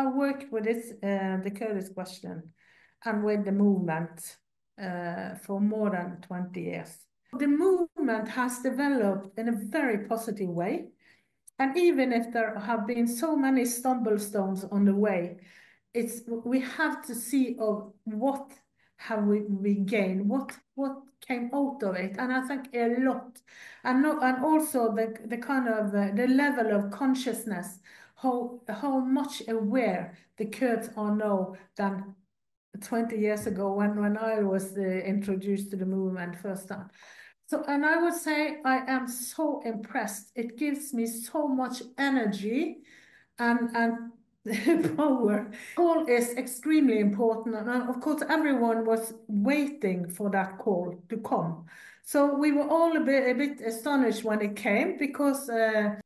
I worked with this, the Kurdish question, and with the movement for more than 20 years. The movement has developed in a very positive way. And even if there have been so many stumblestones on the way, we have to see of what have we gained, what came out of it, and I think a lot, and also the kind of the level of consciousness, how much aware the Kurds are now than 20 years ago when I was introduced to the movement first time. So, and I would say I am so impressed. It gives me so much energy and power. Call is extremely important, and of course everyone was waiting for that call to come. So we were all a bit astonished when it came, because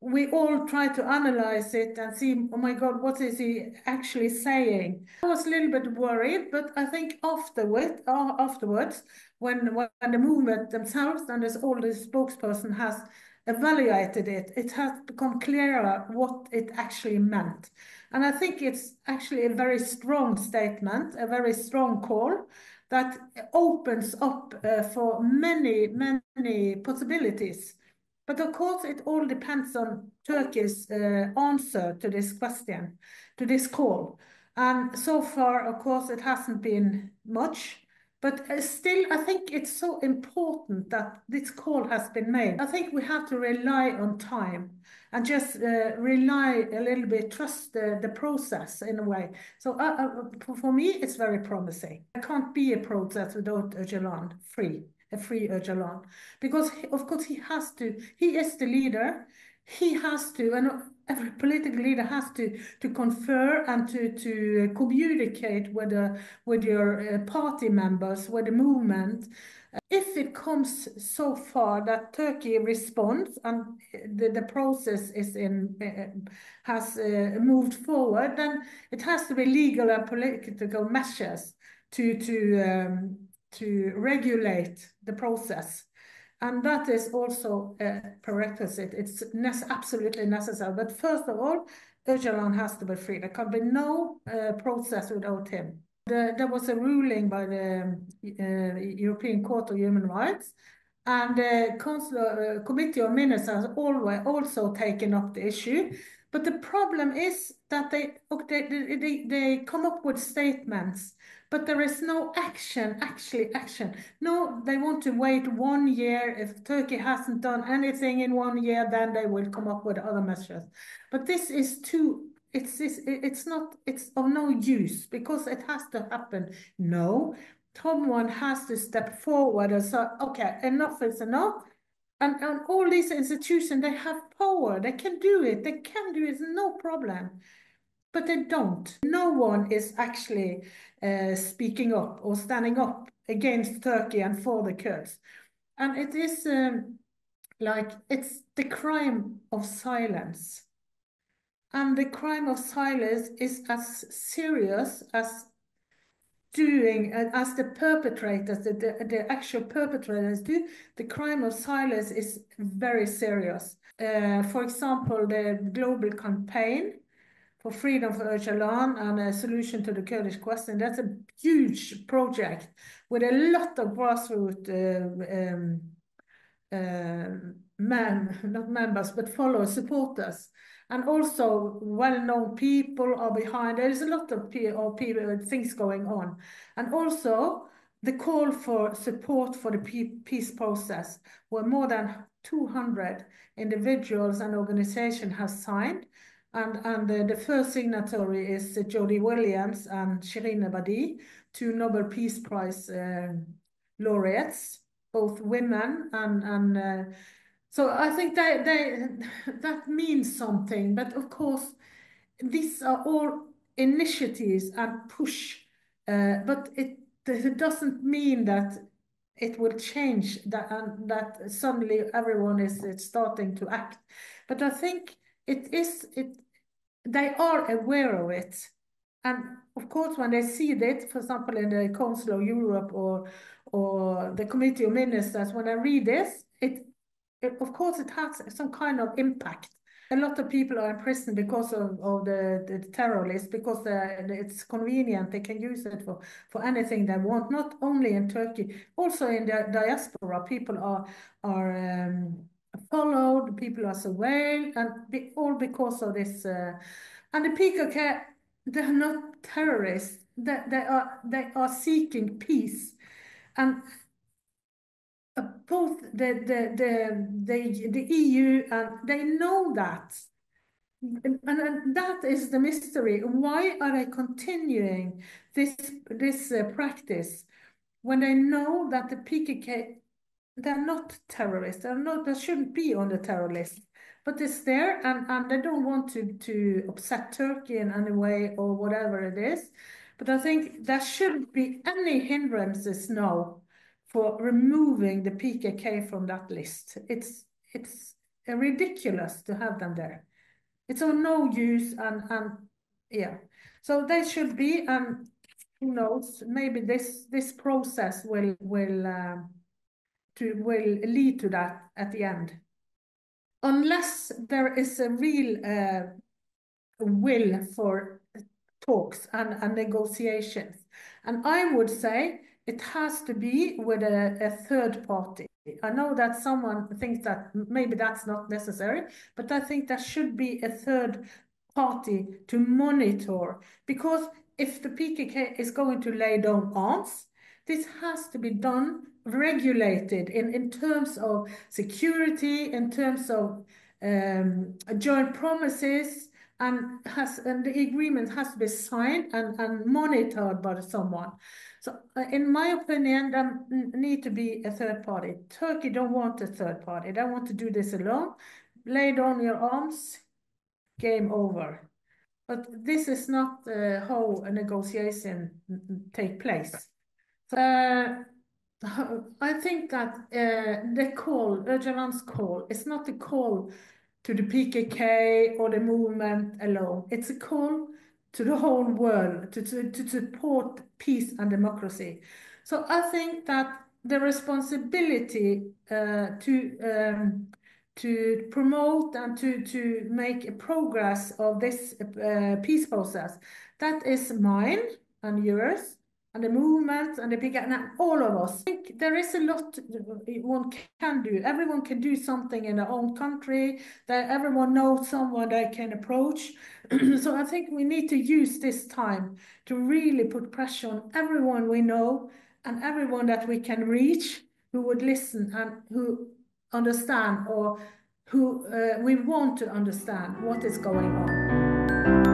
we all tried to analyze it and see, oh my God, what is he actually saying? I was a little bit worried, but I think afterwards, when the movement themselves and all the spokesperson has evaluated it, it has become clearer what it actually meant. And I think it's actually a very strong statement, a very strong call that opens up for many, many possibilities. But of course, it all depends on Turkey's answer to this question, to this call. And so far, of course, it hasn't been much. But still, I think it's so important that this call has been made. I think we have to rely on time and just rely a little bit, trust the process in a way. So for me, it's very promising. There can't be a process without Öcalan a free Öcalan. Because, of course, he is the leader. He has to, and every political leader has to confer and to communicate with your party members, with the movement. If it comes so far that Turkey responds and the process has moved forward, then it has to be legal and political measures to regulate the process. And that is also a prerequisite. It's absolutely necessary. But first of all, Öcalan has to be free. There can be no process without him. There was a ruling by the European Court of Human Rights, and the Committee of Ministers has always also taken up the issue. But the problem is that they come up with statements, but there is no action. No, they want to wait 1 year. If Turkey hasn't done anything in 1 year, then they will come up with other measures. But this is it's of no use, because it has to happen. No, someone has to step forward and say, okay, enough is enough. And all these institutions, they have power. They can do it. No problem. But they don't. No one is actually speaking up or standing up against Turkey and for the Kurds. And it is it's the crime of silence. And the crime of silence is as serious as as the perpetrators, the actual perpetrators do. The crime of silence is very serious. For example, the global campaign for freedom for Öcalan and a solution to the Kurdish question, that's a huge project with a lot of grassroots not members, but supporters. And also well-known people are behind. There is a lot of things going on. And also the call for support for the peace process, where more than 200 individuals and organizations have signed. And the first signatory is Jody Williams and Shirin Ebadi, 2 Nobel Peace Prize laureates, both women and so I think that means something. But of course, these are all initiatives and push, but it doesn't mean that it will change that, and that suddenly everyone is starting to act. But I think they are aware of it. And of course, when they see that, for example, in the Council of Europe or the Committee of Ministers, when I read this, of course, it has some kind of impact. a lot of people are in prison because of the terrorists, because it's convenient. They can use it for anything they want, not only in Turkey, also in the diaspora. People are followed, people are surveilled, and all because of this. And the PKK, they're not terrorists. They are seeking peace, and both the EU and they know that. And that is the mystery. Why are they continuing this practice when they know that the PKK, they're not terrorists, they shouldn't be on the terror list, but it's there, and they don't want to upset Turkey in any way or whatever it is. But I think there shouldn't be any hindrances now for removing the PKK from that list. It's ridiculous to have them there. It's of no use, and yeah. So they should be, and who knows, maybe this process will lead to that at the end. Unless there is a real will for talks and negotiations. And I would say it has to be with a third party. I know that someone thinks that maybe that's not necessary, but I think there should be a third party to monitor, because if the PKK is going to lay down arms, this has to be done, regulated in terms of security, in terms of joint promises, and the agreement has to be signed and monitored by someone. So in my opinion, there need to be a third party. Turkey don't want a third party. They want to do this alone. Lay down your arms, game over. But this is not how a negotiation take place. I think that the call, Öcalan's call, is not a call to the PKK or the movement alone. It's a call to the whole world to support peace and democracy. So I think that the responsibility to promote and to make a progress of this peace process, that is mine and yours, and the movement and the big, and all of us. I think there is a lot one can do. Everyone can do something in their own country. That everyone knows someone they can approach. So I think we need to use this time to really put pressure on everyone we know and everyone that we can reach, who would listen and who understand, or who we want to understand what is going on.